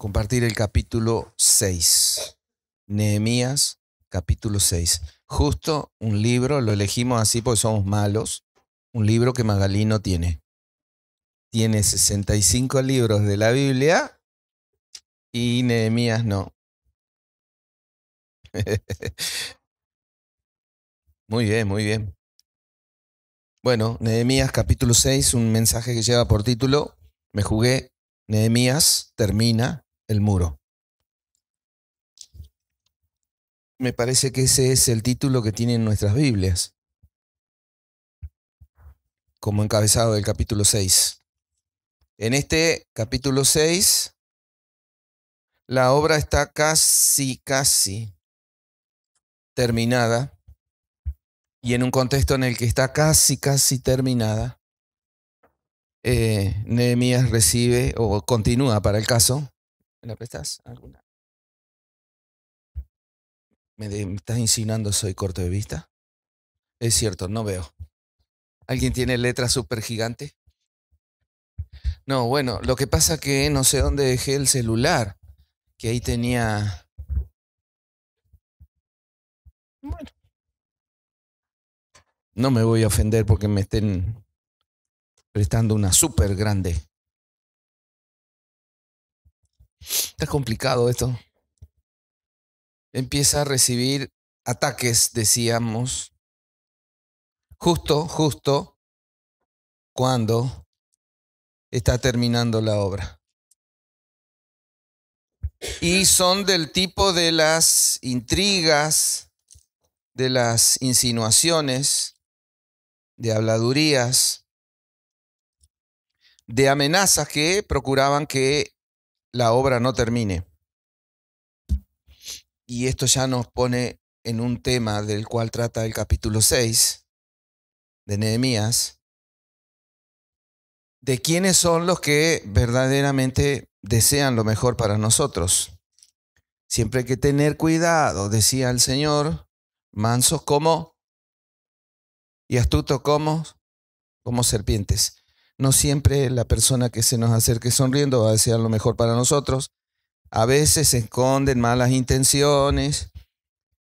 compartir el capítulo 6. Nehemías, capítulo 6. Justo un libro, lo elegimos así porque somos malos, un libro que Magalí no tiene. Tiene 65 libros de la Biblia y Nehemías no. Muy bien, muy bien. Bueno, Nehemías capítulo 6, un mensaje que lleva por título, me jugué, Nehemías termina el muro. Me parece que ese es el título que tienen nuestras Biblias, como encabezado del capítulo 6. En este capítulo 6, la obra está casi terminada, y en un contexto en el que está casi terminada, Nehemías recibe o continúa para el caso. ¿Me la prestas alguna? ¿Me estás insinuando soy corto de vista? Es cierto, no veo. ¿Alguien tiene letra súper gigante? No, bueno, lo que pasa que no sé dónde dejé el celular, que ahí tenía... Bueno, no me voy a ofender porque me estén prestando una súper grande. Está complicado esto. Empieza a recibir ataques, decíamos, justo cuando está terminando la obra. Y son del tipo de las intrigas, de las insinuaciones, de habladurías, de amenazas que procuraban que la obra no termine. Y esto ya nos pone en un tema del cual trata el capítulo 6 de Nehemías, de quiénes son los que verdaderamente desean lo mejor para nosotros. Siempre hay que tener cuidado, decía el Señor, mansos como y astutos como serpientes. No siempre la persona que se nos acerque sonriendo va a desear lo mejor para nosotros. A veces se esconden malas intenciones.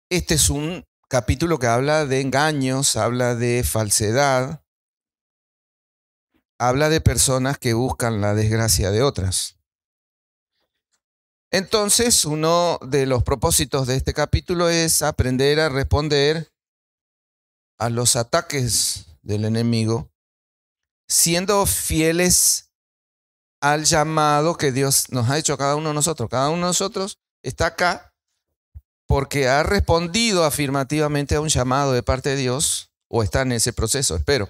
Este es un capítulo que habla de engaños, habla de falsedad, habla de personas que buscan la desgracia de otras. Entonces, uno de los propósitos de este capítulo es aprender a responder a los ataques del enemigo, siendo fieles al llamado que Dios nos ha hecho a cada uno de nosotros. Cada uno de nosotros está acá porque ha respondido afirmativamente a un llamado de parte de Dios, o está en ese proceso, espero.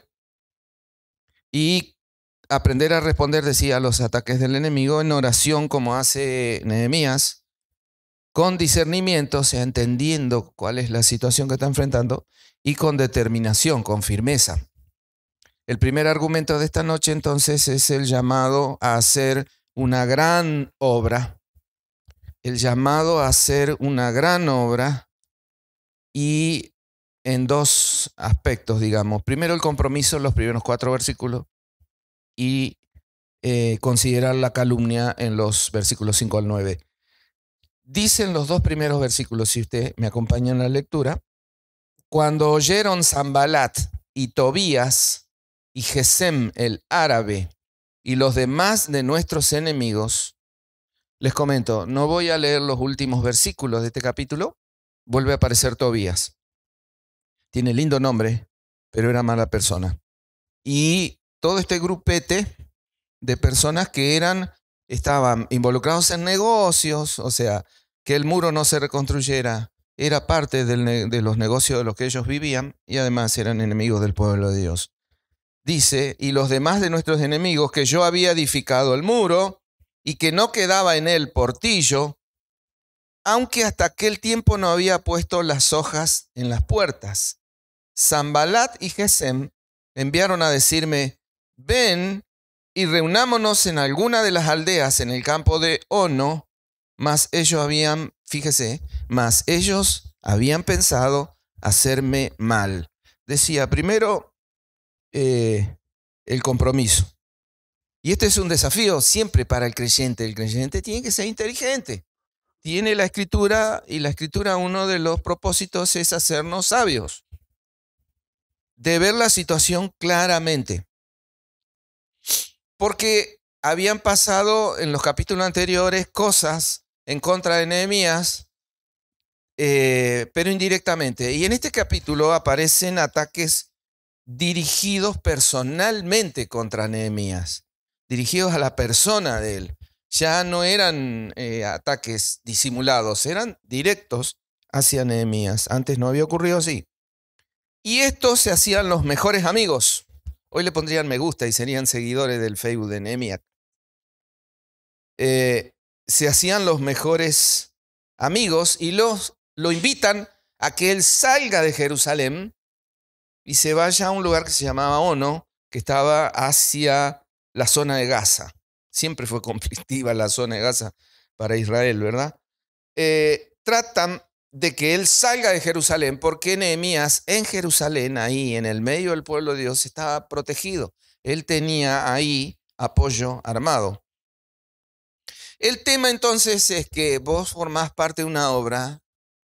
Y aprender a responder, decía, a los ataques del enemigo en oración, como hace Nehemías, con discernimiento, o sea, entendiendo cuál es la situación que está enfrentando, y con determinación, con firmeza. El primer argumento de esta noche, entonces, es el llamado a hacer una gran obra. El llamado a hacer una gran obra, y en dos aspectos, digamos. Primero, el compromiso, los primeros 4 versículos, y considerar la calumnia en los versículos 5 al 9. Dicen los 2 primeros versículos, si usted me acompaña en la lectura: cuando oyeron Sanbalat y Tobías y Gesem el árabe y los demás de nuestros enemigos, les comento, no voy a leer los últimos versículos de este capítulo, vuelve a aparecer Tobías. Tiene lindo nombre, pero era mala persona. Y todo este grupete de personas que estaban involucrados en negocios, o sea, que el muro no se reconstruyera, era parte de los negocios de los que ellos vivían, y además eran enemigos del pueblo de Dios. Dice, y los demás de nuestros enemigos, que yo había edificado el muro y que no quedaba en él portillo, aunque hasta aquel tiempo no había puesto las hojas en las puertas. Sanbalat y Gesem enviaron a decirme: ven y reunámonos en alguna de las aldeas en el campo de Ono. Mas ellos habían pensado hacerme mal. Decía, primero, el compromiso. Y este es un desafío siempre para el creyente. El creyente tiene que ser inteligente. Tiene la escritura, y la escritura, uno de los propósitos es hacernos sabios, de ver la situación claramente. Porque habían pasado en los capítulos anteriores cosas en contra de Nehemías, pero indirectamente. Y en este capítulo aparecen ataques dirigidos personalmente contra Nehemías, dirigidos a la persona de él. Ya no eran ataques disimulados, eran directos hacia Nehemías. Antes no había ocurrido así. Y estos se hacían los mejores amigos. Hoy le pondrían me gusta y serían seguidores del Facebook de Nehemías. Se hacían los mejores amigos y lo invitan a que él salga de Jerusalén y se vaya a un lugar que se llamaba Ono, que estaba hacia la zona de Gaza. Siempre fue conflictiva la zona de Gaza para Israel, ¿verdad? Tratan de que él salga de Jerusalén porque Nehemías en Jerusalén, ahí en el medio del pueblo de Dios, estaba protegido. Él tenía ahí apoyo armado. El tema entonces es que vos formás parte de una obra,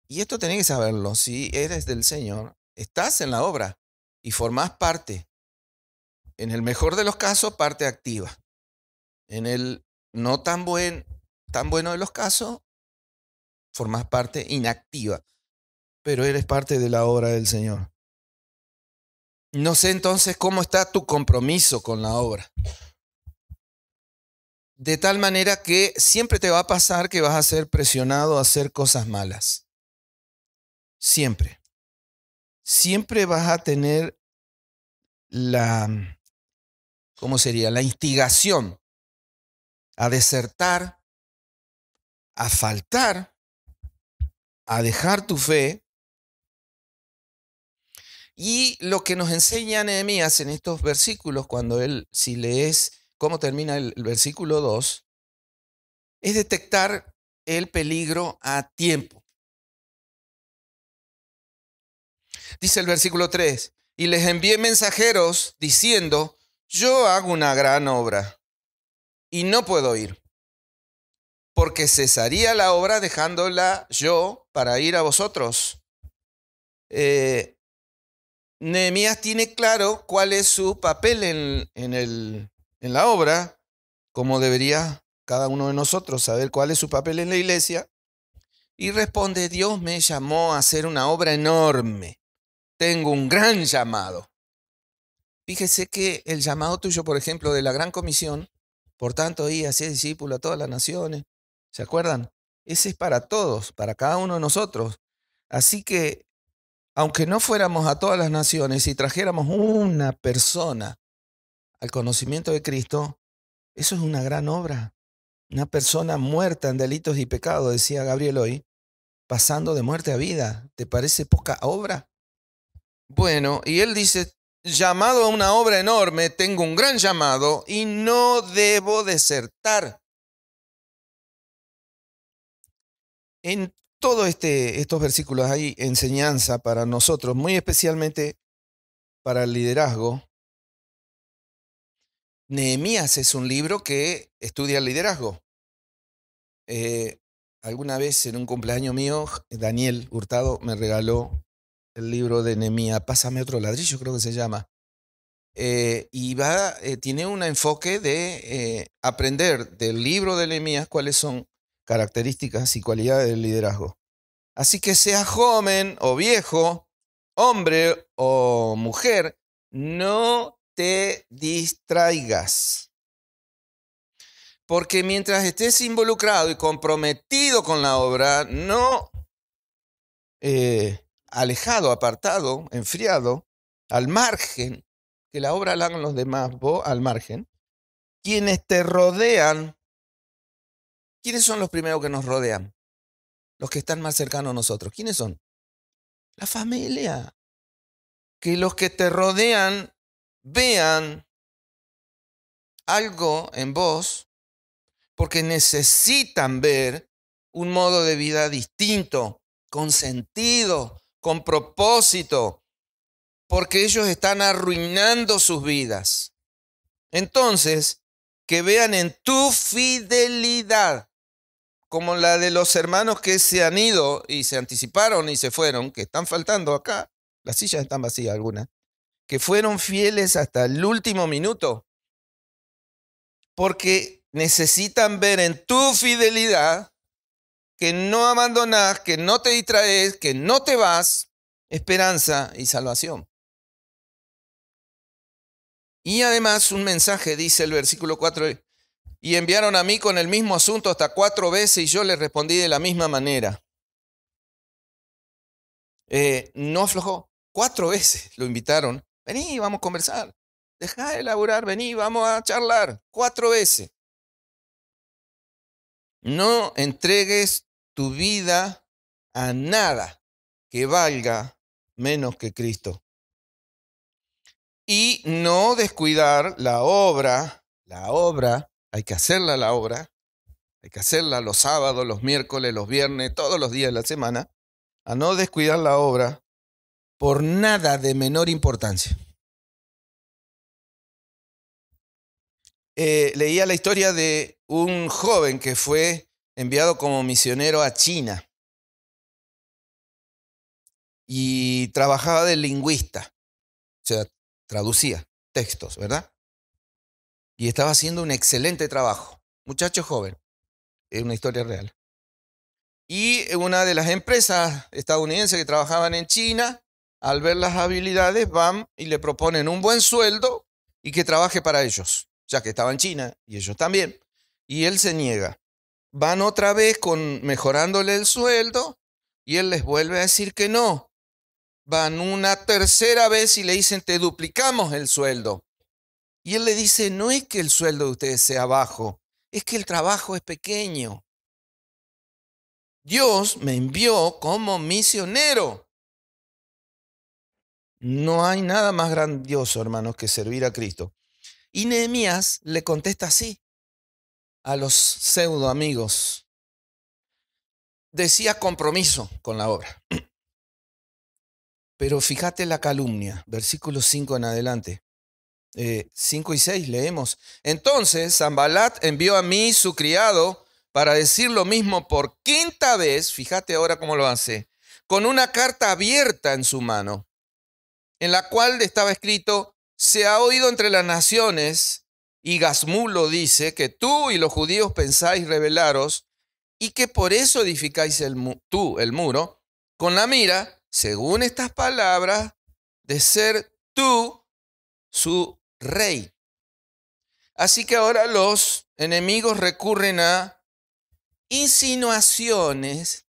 y esto tenés que saberlo, si eres del Señor, estás en la obra y formás parte, en el mejor de los casos, parte activa. En el no tan bueno de los casos, formás parte inactiva, pero eres parte de la obra del Señor. No sé entonces cómo está tu compromiso con la obra. De tal manera que siempre te va a pasar que vas a ser presionado a hacer cosas malas. Siempre. Siempre vas a tener ¿cómo sería? La instigación a desertar, a faltar, a dejar tu fe. Y lo que nos enseña Nehemías en estos versículos, si lees cómo termina el versículo 2, es detectar el peligro a tiempo. Dice el versículo 3, y les envié mensajeros diciendo, yo hago una gran obra y no puedo ir, porque cesaría la obra dejándola yo para ir a vosotros. Nehemías tiene claro cuál es su papel en la obra, como debería cada uno de nosotros saber cuál es su papel en la iglesia, y responde, Dios me llamó a hacer una obra enorme, tengo un gran llamado. Fíjese que el llamado tuyo, por ejemplo, de la Gran Comisión, por tanto, y hacía discípulos a todas las naciones, ¿se acuerdan? Ese es para todos, para cada uno de nosotros. Así que, aunque no fuéramos a todas las naciones y trajéramos una persona al conocimiento de Cristo, eso es una gran obra. Una persona muerta en delitos y pecados, decía Gabriel hoy, pasando de muerte a vida. ¿Te parece poca obra? Bueno, y él dice, llamado a una obra enorme, tengo un gran llamado y no debo desertar. En todos estos versículos hay enseñanza para nosotros, muy especialmente para el liderazgo. Nehemías es un libro que estudia el liderazgo. Alguna vez en un cumpleaños mío, Daniel Hurtado me regaló el libro de Nehemías, Pásame otro ladrillo, creo que se llama. Y tiene un enfoque de aprender del libro de Nehemías cuáles son características y cualidades del liderazgo. Así que sea joven o viejo, hombre o mujer, no te distraigas. Porque mientras estés involucrado y comprometido con la obra, no alejado, apartado, enfriado, al margen, que la obra la hagan los demás, vos al margen, quienes te rodean, ¿quiénes son los primeros que nos rodean? Los que están más cercanos a nosotros. ¿Quiénes son? La familia. Que los que te rodean vean algo en vos porque necesitan ver un modo de vida distinto, con sentido, con propósito, porque ellos están arruinando sus vidas. Entonces, que vean en tu fidelidad, como la de los hermanos que se han ido y se anticiparon y se fueron, que están faltando acá, las sillas están vacías algunas, que fueron fieles hasta el último minuto, porque necesitan ver en tu fidelidad que no abandonás, que no te distraes, que no te vas, esperanza y salvación. Y además un mensaje, dice el versículo 4, y enviaron a mí con el mismo asunto hasta 4 veces y yo les respondí de la misma manera. No aflojó. 4 veces lo invitaron. Vení, vamos a conversar. Dejá de laburar, vení, vamos a charlar. 4 veces. No entregues tu vida a nada que valga menos que Cristo. Y no descuidar la obra, hay que hacerla la obra, hay que hacerla los sábados, los miércoles, los viernes, todos los días de la semana, a no descuidar la obra por nada de menor importancia. Leía la historia de un joven que fue enviado como misionero a China y trabajaba de lingüista, o sea, traducía textos, ¿verdad? Y estaba haciendo un excelente trabajo. Muchacho joven, es una historia real. Y una de las empresas estadounidenses que trabajaban en China, al ver las habilidades, van y le proponen un buen sueldo y que trabaje para ellos, ya que estaba en China y ellos también. Y él se niega. Van otra vez mejorándole el sueldo y él les vuelve a decir que no. Van una tercera vez y le dicen, te duplicamos el sueldo. Y él le dice, no es que el sueldo de ustedes sea bajo, es que el trabajo es pequeño. Dios me envió como misionero. No hay nada más grandioso, hermanos, que servir a Cristo. Y Nehemías le contesta así a los pseudo amigos. Decía compromiso con la obra. Pero fíjate la calumnia, versículos 5 en adelante. 5 y 6 leemos. Entonces Sanballat envió a mí su criado para decir lo mismo por 5ª vez, fíjate ahora cómo lo hace, con una carta abierta en su mano, en la cual estaba escrito, se ha oído entre las naciones, y Gazmulo dice, que tú y los judíos pensáis rebelaros, y que por eso edificáis el muro, con la mira, según estas palabras, de ser tú su rey. Así que ahora los enemigos recurren a insinuaciones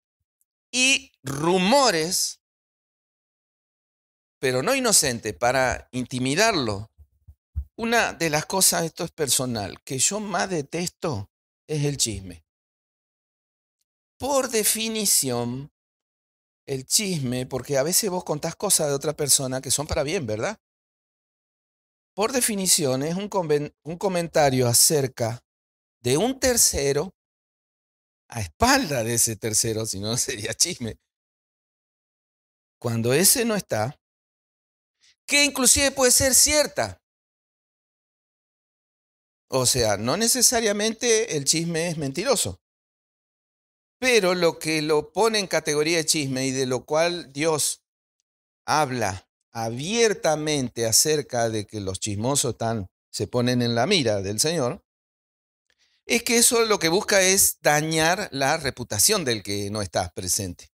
y rumores, pero no inocentes, para intimidarlo. Una de las cosas, esto es personal, que yo más detesto es el chisme. Por definición, el chisme, porque a veces vos contás cosas de otra persona que son para bien, ¿verdad? Por definición, es un comentario acerca de un tercero a espalda de ese tercero, si no sería chisme. Cuando ese no está, que inclusive puede ser cierta. O sea, no necesariamente el chisme es mentiroso. Pero lo que lo pone en categoría de chisme y de lo cual Dios habla abiertamente acerca de que los chismosos se ponen en la mira del Señor, es que eso lo que busca es dañar la reputación del que no está presente.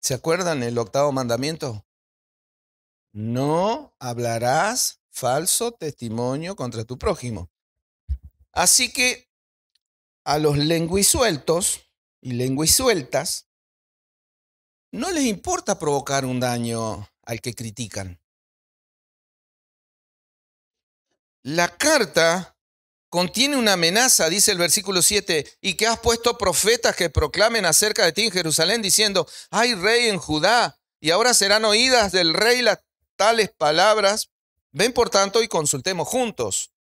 ¿Se acuerdan el 8º mandamiento? No hablarás falso testimonio contra tu prójimo. Así que a los lenguisueltos y lenguisueltas no les importa provocar un daño al que critican. La carta contiene una amenaza, dice el versículo 7, y que has puesto profetas que proclamen acerca de ti en Jerusalén, diciendo, hay rey en Judá, y ahora serán oídas del rey las tales palabras. Ven, por tanto, y consultemos juntos.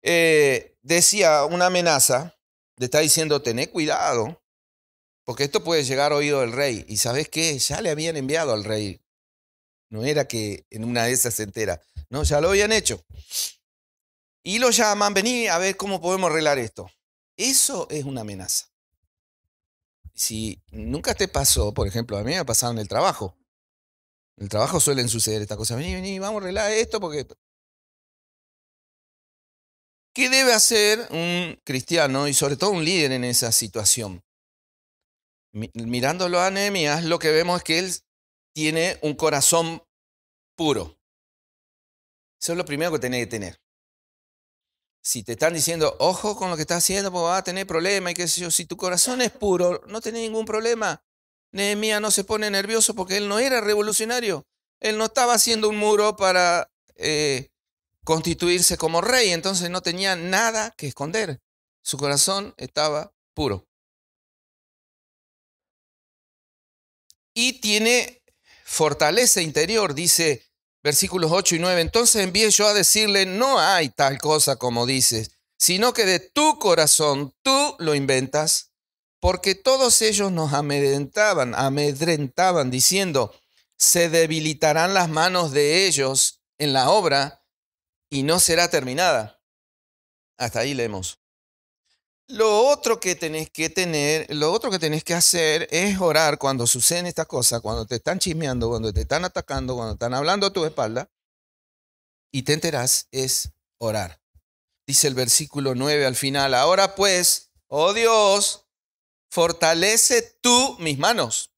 Decía una amenaza, le está diciendo, tené cuidado, porque esto puede llegar a oído del rey. ¿Y sabes qué? Ya le habían enviado al rey. No era que en una de esas se entera. No, ya lo habían hecho. y lo llaman, vení a ver cómo podemos arreglar esto. Eso es una amenaza. Si nunca te pasó, por ejemplo, a mí me ha pasado en el trabajo. En el trabajo suelen suceder estas cosas. Vení, vamos a arreglar esto porque... ¿Qué debe hacer un cristiano y sobre todo un líder en esa situación? Mirándolo a Nehemías, lo que vemos es que él tiene un corazón puro. Eso es lo primero que tenés que tener. Si te están diciendo, ojo con lo que estás haciendo, porque vas a tener problemas y qué sé yo, si tu corazón es puro, no tenés ningún problema. Nehemías no se pone nervioso porque él no era revolucionario. Él no estaba haciendo un muro para constituirse como rey, entonces no tenía nada que esconder. Su corazón estaba puro. Y tiene fortaleza interior, dice versículos 8 y 9. Entonces envié yo a decirle, no hay tal cosa como dices, sino que de tu corazón tú lo inventas, porque todos ellos nos amedrentaban diciendo, se debilitarán las manos de ellos en la obra y no será terminada. Hasta ahí leemos. Lo otro que tenés que hacer es orar cuando suceden estas cosas, cuando te están chismeando, cuando te están atacando, cuando están hablando a tu espalda y te enterás, es orar. Dice el versículo 9 al final, ahora pues, oh Dios, fortalece tú mis manos.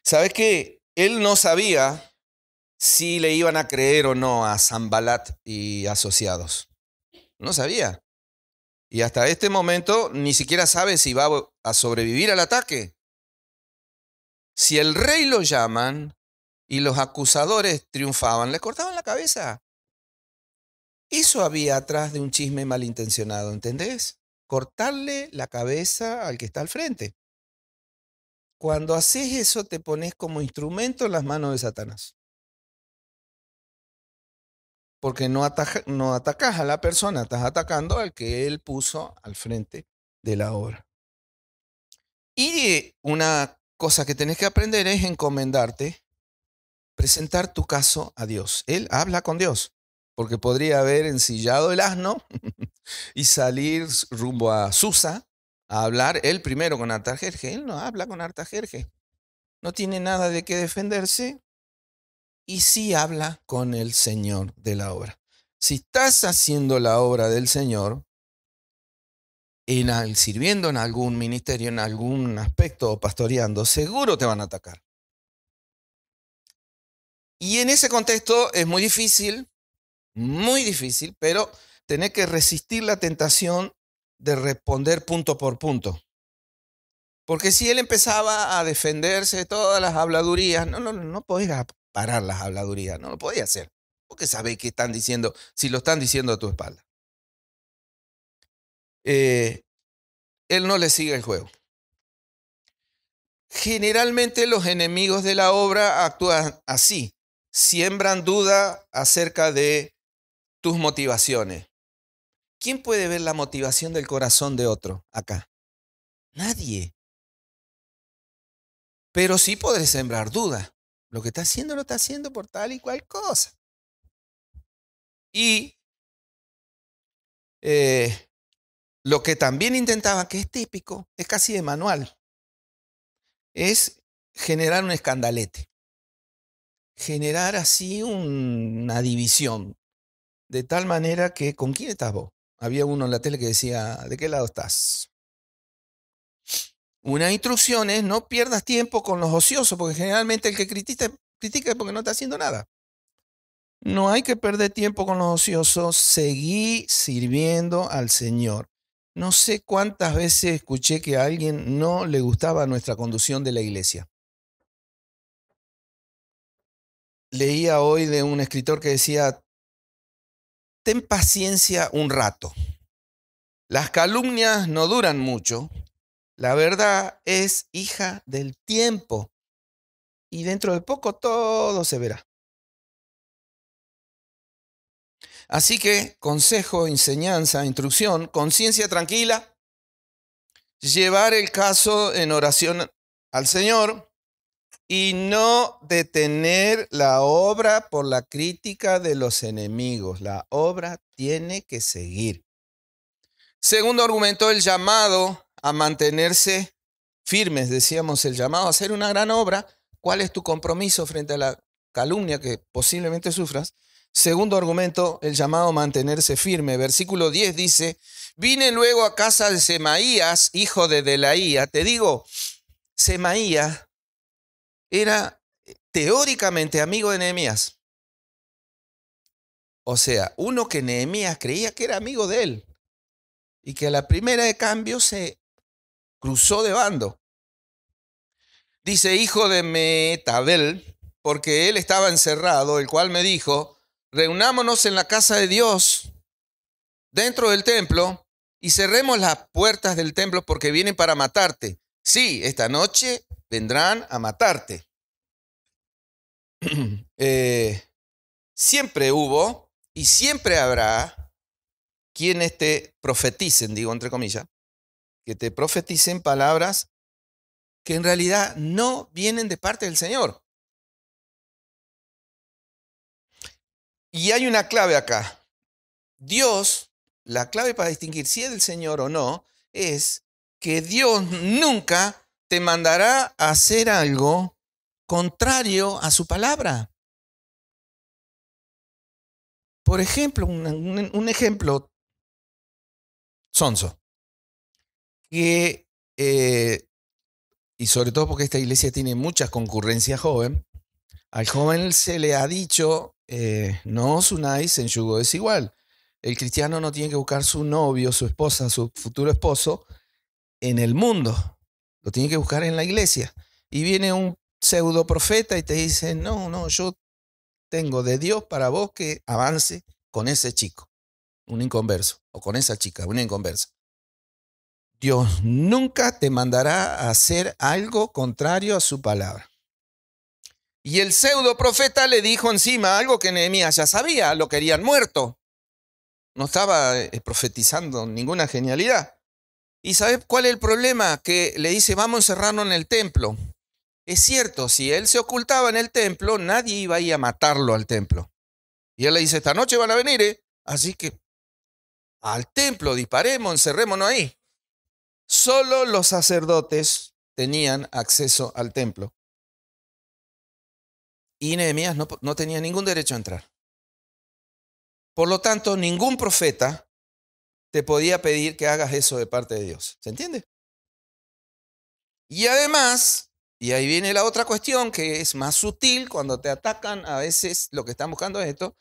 ¿Sabes qué? Él no sabía si le iban a creer o no a Sanballat y asociados. No sabía. Y hasta este momento ni siquiera sabe si va a sobrevivir al ataque. Si el rey lo llaman y los acusadores triunfaban, le cortaban la cabeza. Eso había atrás de un chisme malintencionado, ¿entendés? Cortarle la cabeza al que está al frente. Cuando haces eso te pones como instrumento en las manos de Satanás. Porque no atacás a la persona, estás atacando al que él puso al frente de la obra. Y una cosa que tenés que aprender es encomendarte, presentar tu caso a Dios. Él habla con Dios, porque podría haber ensillado el asno y salir rumbo a Susa a hablar él primero con Artajerjes. Él no habla con Artajerjes, no tiene nada de qué defenderse y sí habla con el Señor de la obra. Si estás haciendo la obra del Señor, sirviendo en algún ministerio, en algún aspecto o pastoreando, seguro te van a atacar. Y en ese contexto es muy difícil, pero tenés que resistir la tentación de responder punto por punto. Porque si él empezaba a defenderse de todas las habladurías, no podés parar las habladurías, no lo podía hacer. Porque sabés qué están diciendo, si lo están diciendo a tu espalda. Él no le sigue el juego. Generalmente los enemigos de la obra actúan así. Siembran duda acerca de tus motivaciones. ¿Quién puede ver la motivación del corazón de otro acá? Nadie. Pero sí podré sembrar duda. Lo que está haciendo lo está haciendo por tal y cual cosa. Y lo que también intentaba, que es típico, es casi de manual, es generar un escandalete. Generar así una división. De tal manera que, ¿con quién estás vos? Había uno en la tele que decía, ¿de qué lado estás? Una instrucción es no pierdas tiempo con los ociosos, porque generalmente el que critica porque no está haciendo nada. No hay que perder tiempo con los ociosos, seguí sirviendo al Señor. No sé cuántas veces escuché que a alguien no le gustaba nuestra conducción de la iglesia. Leía hoy de un escritor que decía, ten paciencia un rato. Las calumnias no duran mucho. La verdad es hija del tiempo. Y dentro de poco todo se verá. Así que consejo, enseñanza, instrucción, conciencia tranquila, llevar el caso en oración al Señor y no detener la obra por la crítica de los enemigos. La obra tiene que seguir. Segundo argumento, el llamado a mantenerse firmes, decíamos, el llamado a hacer una gran obra. ¿Cuál es tu compromiso frente a la calumnia que posiblemente sufras? Segundo argumento, el llamado a mantenerse firme. Versículo 10 dice, vine luego a casa de Semaías, hijo de Delaía. Te digo, Semaías era teóricamente amigo de Nehemías. O sea, uno que Nehemías creía que era amigo de él y que a la primera de cambio se cruzó de bando. Dice, hijo de Metabel, porque él estaba encerrado, el cual me dijo, reunámonos en la casa de Dios, dentro del templo, y cerremos las puertas del templo porque vienen para matarte. Sí, esta noche vendrán a matarte. Siempre hubo y siempre habrá quienes te profeticen, digo entre comillas, que te profeticen palabras que en realidad no vienen de parte del Señor. Y hay una clave acá. Dios, la clave para distinguir si es del Señor o no, es que Dios nunca te mandará a hacer algo contrario a su palabra. Por ejemplo, un ejemplo sonso, que, y sobre todo porque esta iglesia tiene mucha concurrencia joven, al joven se le ha dicho, no os unáis en yugo desigual. El cristiano no tiene que buscar su novio, su esposa, su futuro esposo en el mundo. Lo tiene que buscar en la iglesia. Y viene un pseudo profeta y te dice, no, yo tengo de Dios para vos que avance con ese chico, un inconverso, o con esa chica, una inconversa. Dios nunca te mandará a hacer algo contrario a su palabra. Y el pseudo profeta le dijo encima algo que Nehemías ya sabía, lo querían muerto. No estaba profetizando ninguna genialidad. ¿Y sabes cuál es el problema? Que le dice, vamos a encerrarnos en el templo. Es cierto, si él se ocultaba en el templo, nadie iba a ir a matarlo al templo. Y él le dice, esta noche van a venir, así que al templo disparemos, encerrémonos ahí. Solo los sacerdotes tenían acceso al templo. Y Nehemías no tenía ningún derecho a entrar. Por lo tanto, ningún profeta te podía pedir que hagas eso de parte de Dios. ¿Se entiende? Y además, y ahí viene la otra cuestión que es más sutil, cuando te atacan, a veces lo que están buscando es esto.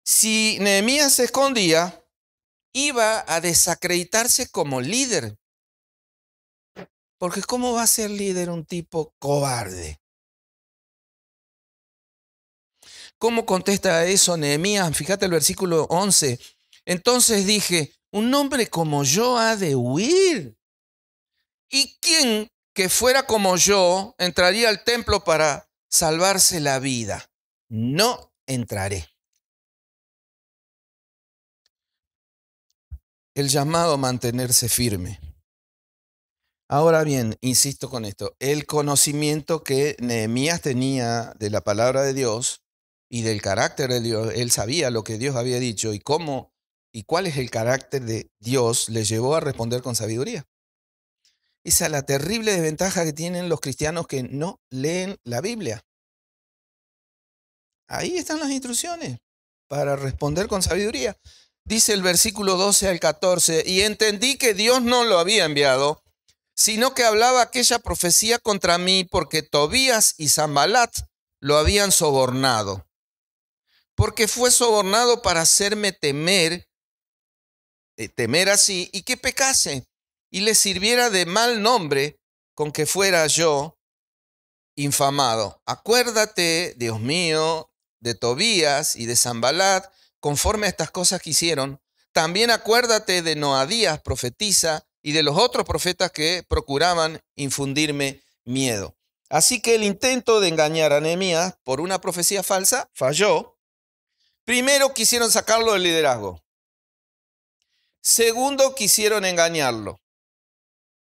Si Nehemías se escondía, iba a desacreditarse como líder. Porque ¿cómo va a ser líder un tipo cobarde? ¿Cómo contesta eso Nehemías? Fíjate el versículo 11. Entonces dije, un hombre como yo ha de huir. ¿Y quién que fuera como yo entraría al templo para salvarse la vida? No entraré. El llamado a mantenerse firme. Ahora bien, insisto con esto, el conocimiento que Nehemías tenía de la palabra de Dios y del carácter de Dios, él sabía lo que Dios había dicho y cómo y cuál es el carácter de Dios, le llevó a responder con sabiduría. Esa es la terrible desventaja que tienen los cristianos que no leen la Biblia. Ahí están las instrucciones para responder con sabiduría. Dice el versículo 12 al 14, y entendí que Dios no lo había enviado, sino que hablaba aquella profecía contra mí porque Tobías y Sanbalat lo habían sobornado. Porque fue sobornado para hacerme temer así, y que pecase, y le sirviera de mal nombre con que fuera yo infamado. Acuérdate, Dios mío, de Tobías y de Sanbalat, conforme a estas cosas que hicieron. También acuérdate de Noadías, profetisa, y de los otros profetas que procuraban infundirme miedo. Así que el intento de engañar a Nehemías por una profecía falsa falló. Primero quisieron sacarlo del liderazgo. Segundo, quisieron engañarlo.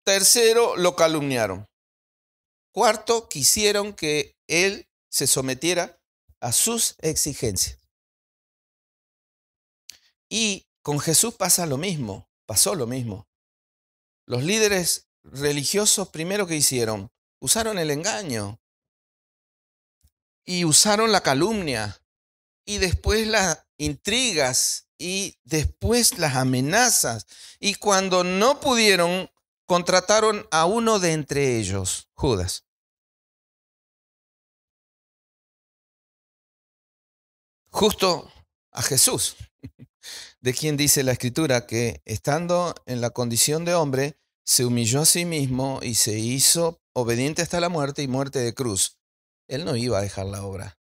Tercero, lo calumniaron. Cuarto, quisieron que él se sometiera a sus exigencias. Y con Jesús pasó lo mismo. Los líderes religiosos primero que hicieron, usaron el engaño y usaron la calumnia y después las intrigas y después las amenazas. Y cuando no pudieron, contrataron a uno de entre ellos, Judas. Justo a Jesús, de quien dice la Escritura que estando en la condición de hombre, se humilló a sí mismo y se hizo obediente hasta la muerte y muerte de cruz. Él no iba a dejar la obra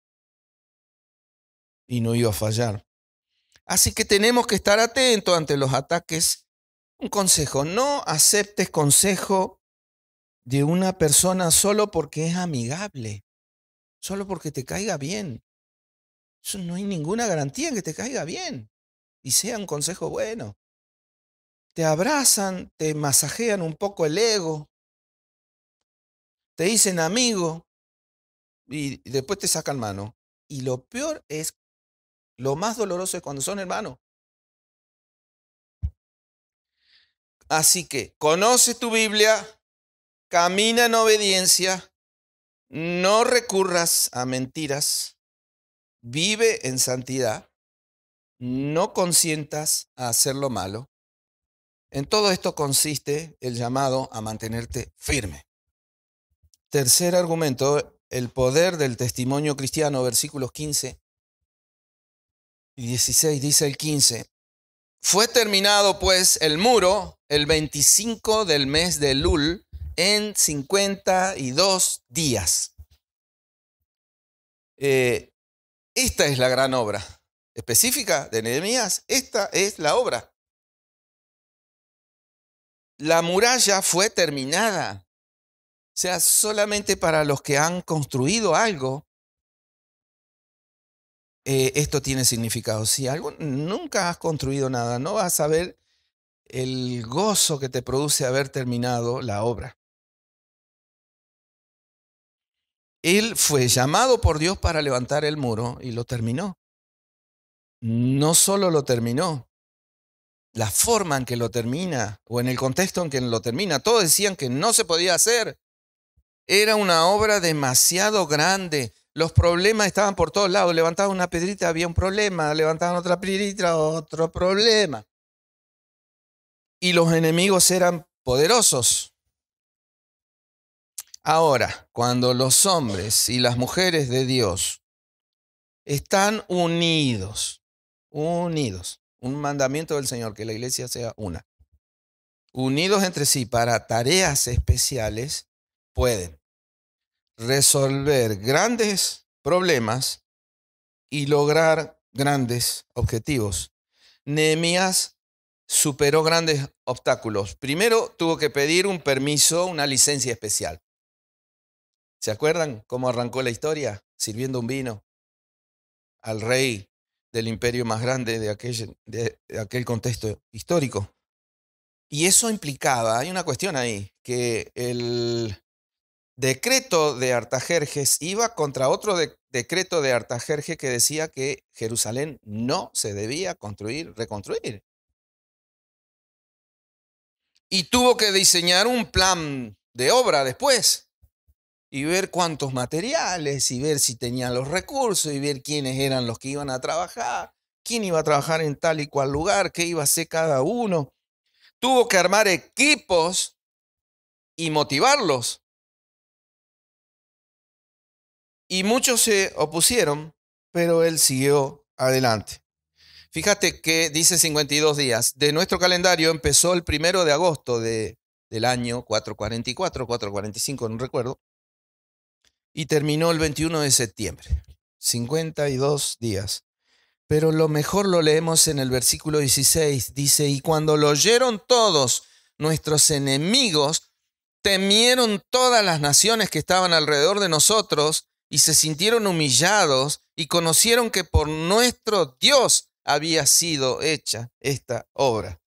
y no iba a fallar. Así que tenemos que estar atentos ante los ataques. Un consejo, no aceptes consejo de una persona solo porque es amigable, solo porque te caiga bien. Eso no hay ninguna garantía en que te caiga bien y sea un consejo bueno. Te abrazan, te masajean un poco el ego, te dicen amigo y después te sacan mano. Y lo peor es, lo más doloroso es cuando son hermanos. Así que conoce tu Biblia, camina en obediencia, no recurras a mentiras, vive en santidad, no consientas a hacer lo malo. En todo esto consiste el llamado a mantenerte firme. Tercer argumento, el poder del testimonio cristiano, versículos 15 y 16, dice el 15. Fue terminado pues el muro el 25 del mes de Elul en 52 días. Esta es la gran obra específica de Nehemías. Esta es la obra. La muralla fue terminada. O sea, solamente para los que han construido algo, esto tiene significado. Si nunca has construido nada, no vas a saber el gozo que te produce haber terminado la obra. Él fue llamado por Dios para levantar el muro y lo terminó. No solo lo terminó, la forma en que lo termina o en el contexto en que lo termina, todos decían que no se podía hacer. Era una obra demasiado grande. Los problemas estaban por todos lados. Levantaban una piedrita, había un problema. Levantaban otra piedrita, otro problema. Y los enemigos eran poderosos. Ahora, cuando los hombres y las mujeres de Dios están unidos, un mandamiento del Señor, que la iglesia sea una, unidos entre sí para tareas especiales, pueden resolver grandes problemas y lograr grandes objetivos. Nehemías superó grandes obstáculos. Primero tuvo que pedir un permiso, una licencia especial. ¿Se acuerdan cómo arrancó la historia? Sirviendo un vino al rey del imperio más grande de aquel contexto histórico. Y eso implicaba, hay una cuestión ahí, que el decreto de Artajerjes iba contra otro decreto de Artajerjes que decía que Jerusalén no se debía reconstruir. Y tuvo que diseñar un plan de obra después y ver cuántos materiales y ver si tenían los recursos y ver quiénes eran los que iban a trabajar, quién iba a trabajar en tal y cual lugar, qué iba a hacer cada uno. Tuvo que armar equipos y motivarlos. Y muchos se opusieron, pero él siguió adelante. Fíjate que dice 52 días. De nuestro calendario empezó el 1 de agosto del año 444, 445, no recuerdo, y terminó el 21 de septiembre. 52 días. Pero lo mejor lo leemos en el versículo 16. Dice, y cuando lo oyeron todos nuestros enemigos, temieron todas las naciones que estaban alrededor de nosotros y se sintieron humillados y conocieron que por nuestro Dios había sido hecha esta obra.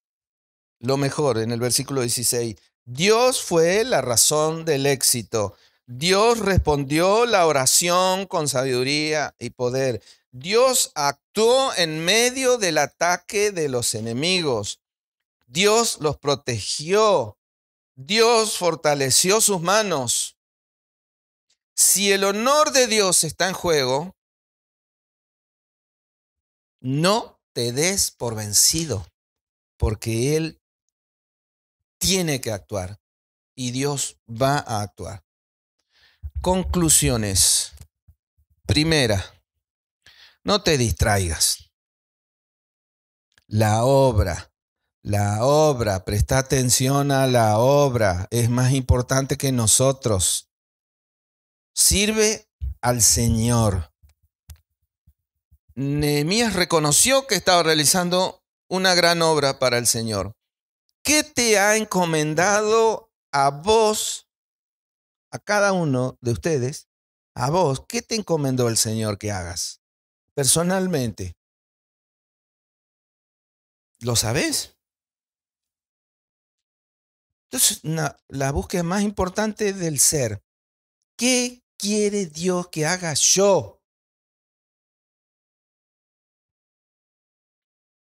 Lo mejor en el versículo 16. Dios fue la razón del éxito. Dios respondió la oración con sabiduría y poder. Dios actuó en medio del ataque de los enemigos. Dios los protegió. Dios fortaleció sus manos. Si el honor de Dios está en juego, no te des por vencido, porque Él tiene que actuar y Dios va a actuar. Conclusiones. Primera, no te distraigas. La obra, presta atención a la obra, es más importante que nosotros. Sirve al Señor. Nehemías reconoció que estaba realizando una gran obra para el Señor. ¿Qué te ha encomendado a vos, a cada uno de ustedes, a vos? ¿Qué te encomendó el Señor que hagas? Personalmente, ¿lo sabés? Entonces, la búsqueda más importante del ser. ¿Qué quiere Dios que haga yo?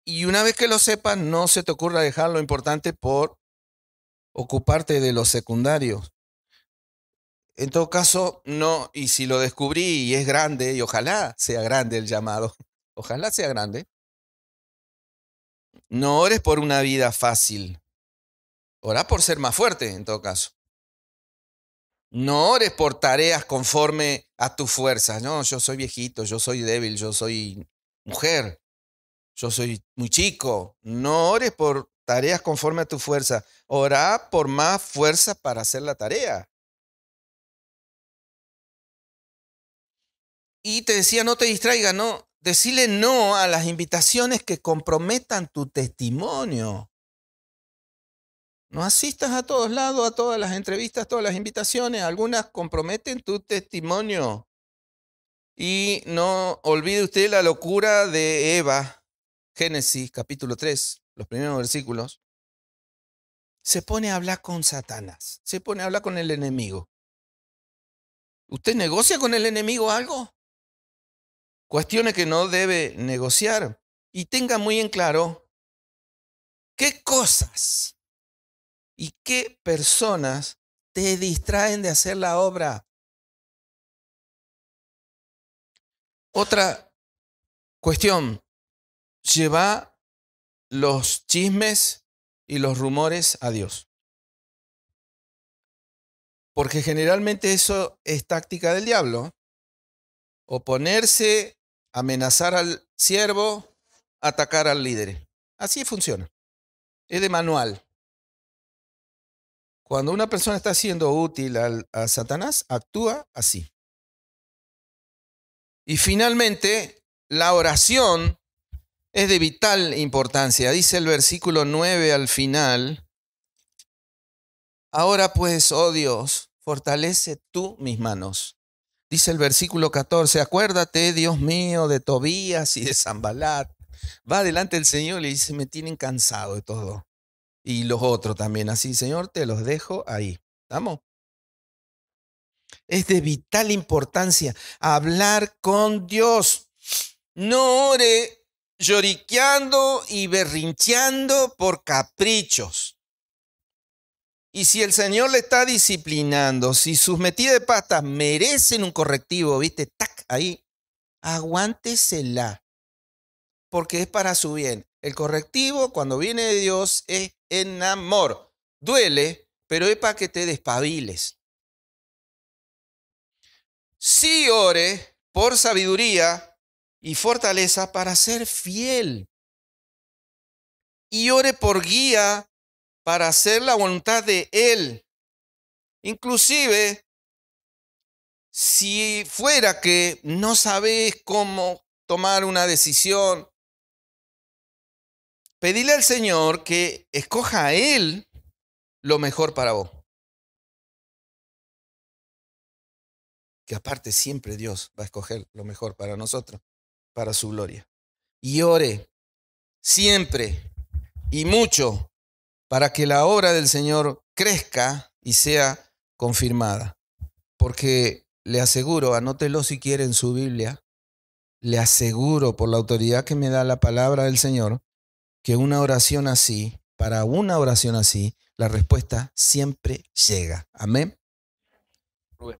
Y una vez que lo sepas, no se te ocurra dejar lo importante por ocuparte de lo secundario. En todo caso, no, y si lo descubrí y es grande, y ojalá sea grande el llamado, ojalá sea grande, no ores por una vida fácil, orá por ser más fuerte en todo caso. No ores por tareas conforme a tu fuerza. No, yo soy viejito, yo soy débil, yo soy mujer, yo soy muy chico. No ores por tareas conforme a tu fuerza. Orá por más fuerza para hacer la tarea. Y te decía, no te distraigas, no. Decile no a las invitaciones que comprometan tu testimonio. No asistas a todos lados, a todas las entrevistas, todas las invitaciones. Algunas comprometen tu testimonio. Y no olvide usted la locura de Eva, Génesis capítulo 3, los primeros versículos. Se pone a hablar con Satanás, se pone a hablar con el enemigo. ¿Usted negocia con el enemigo algo? Cuestiones que no debe negociar. Y tenga muy en claro qué cosas y qué personas te distraen de hacer la obra. Otra cuestión, lleva los chismes y los rumores a Dios. Porque generalmente eso es táctica del diablo. Oponerse, amenazar al siervo, atacar al líder. Así funciona. Es de manual. Cuando una persona está siendo útil a Satanás, actúa así. Y finalmente, la oración es de vital importancia. Dice el versículo 9 al final. Ahora pues, oh Dios, fortalece tú mis manos. Dice el versículo 14, acuérdate, Dios mío, de Tobías y de Sanbalat. Va delante del Señor y le dice, me tienen cansado de todo. Y los otros también, así, Señor, te los dejo ahí. ¿Estamos? Es de vital importancia hablar con Dios. No ore lloriqueando y berrincheando por caprichos. Y si el Señor le está disciplinando, si sus metidas de patas merecen un correctivo, ¿viste? ¡Tac! Ahí, aguántesela, porque es para su bien. El correctivo, cuando viene de Dios, es en amor. Duele, pero es para que te despabiles. Sí ore por sabiduría y fortaleza para ser fiel. Y ore por guía para hacer la voluntad de Él. Inclusive, si fuera que no sabes cómo tomar una decisión, pedirle al Señor que escoja a Él lo mejor para vos. Que aparte siempre Dios va a escoger lo mejor para nosotros, para su gloria. Y ore siempre y mucho para que la obra del Señor crezca y sea confirmada. Porque le aseguro, anótelo si quiere en su Biblia, le aseguro por la autoridad que me da la palabra del Señor, que una oración así, para una oración así, la respuesta siempre llega. Amén.